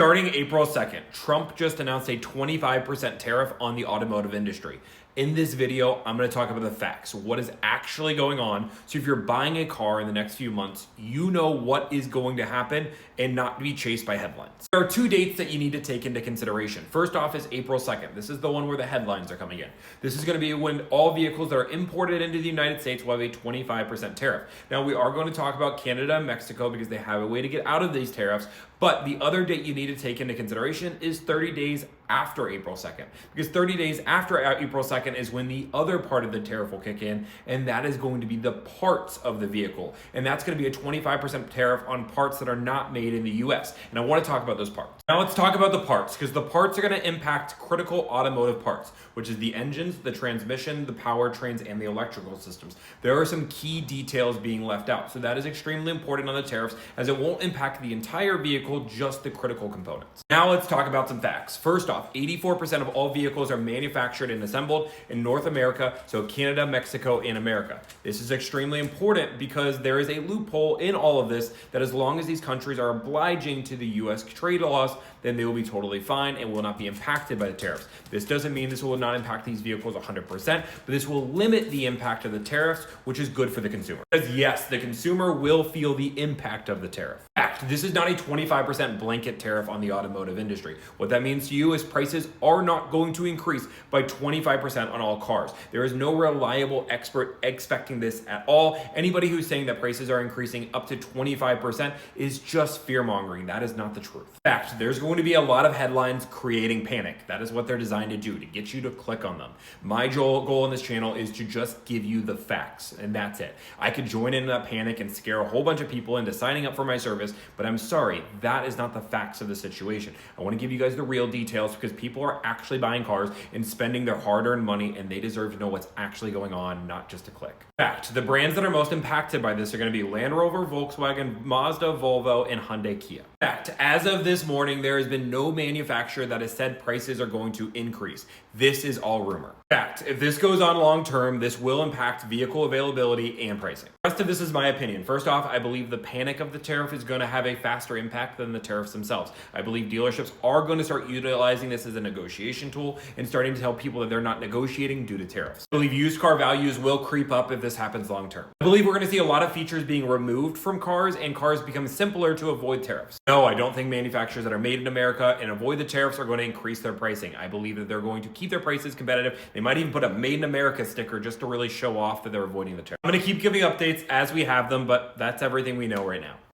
Starting April 2nd, Trump just announced a 25% tariff on the automotive industry. In this video, I'm going to talk about the facts, what is actually going on. So if you're buying a car in the next few months, you know what is going to happen and not be chased by headlines. There are two dates that you need to take into consideration. First off is April 2nd. This is the one where the headlines are coming in. This is going to be when all vehicles that are imported into the United States will have a 25% tariff. Now we are going to talk about Canada and Mexico because they have a way to get out of these tariffs. But the other date you need to take into consideration is 30 days after April 2nd. Because 30 days after April 2nd is when the other part of the tariff will kick in, and that is going to be the parts of the vehicle. And that's going to be a 25% tariff on parts that are not made in the US. And I want to talk about those parts. Now let's talk about the parts, because the parts are going to impact critical automotive parts, which is the engines, the transmission, the powertrains, and the electrical systems. There are some key details being left out. So that is extremely important on the tariffs, as it won't impact the entire vehicle, just the critical components. Now let's talk about some facts. First off, 84% of all vehicles are manufactured and assembled in North America, so Canada, Mexico, and America. This is extremely important because there is a loophole in all of this that as long as these countries are obliging to the US trade laws, then they will be totally fine and will not be impacted by the tariffs. This doesn't mean this will not impact these vehicles 100%, but this will limit the impact of the tariffs, which is good for the consumer. Because yes, the consumer will feel the impact of the tariff. Fact, this is not a 25% blanket tariff on the automotive industry. What that means to you is prices are not going to increase by 25% on all cars. There is no reliable expert expecting this at all. Anybody who's saying that prices are increasing up to 25% is just fear-mongering. That is not the truth. Fact, there's going to be a lot of headlines creating panic. That is what they're designed to do, to get you to click on them. My goal on this channel is to just give you the facts, and that's it. I could join in that panic and scare a whole bunch of people into signing up for my service, but I'm sorry, that is not the facts of the situation. I want to give you guys the real details because people are actually buying cars and spending their hard-earned money, and they deserve to know what's actually going on, not just a click. Fact, the brands that are most impacted by this are going to be Land Rover, Volkswagen, Mazda, Volvo, and Hyundai Kia. Fact, as of this morning, there has been no manufacturer that has said prices are going to increase. This is all rumor. Fact, if this goes on long term, this will impact vehicle availability and pricing. The rest of this is my opinion. First off, I believe the panic of the tariff is going to have a faster impact than the tariffs themselves. I believe dealerships are going to start utilizing this as a negotiation tool and starting to tell people that they're not negotiating due to tariffs. I believe used car values will creep up if this happens long term. I believe we're going to see a lot of features being removed from cars and cars become simpler to avoid tariffs. No, I don't think manufacturers that are made in America and avoid the tariffs are going to increase their pricing. I believe that they're going to keep their prices competitive. They might even put a Made in America sticker just to really show off that they're avoiding the tariff. I'm going to keep giving updates as we have them, but that's everything we know right now.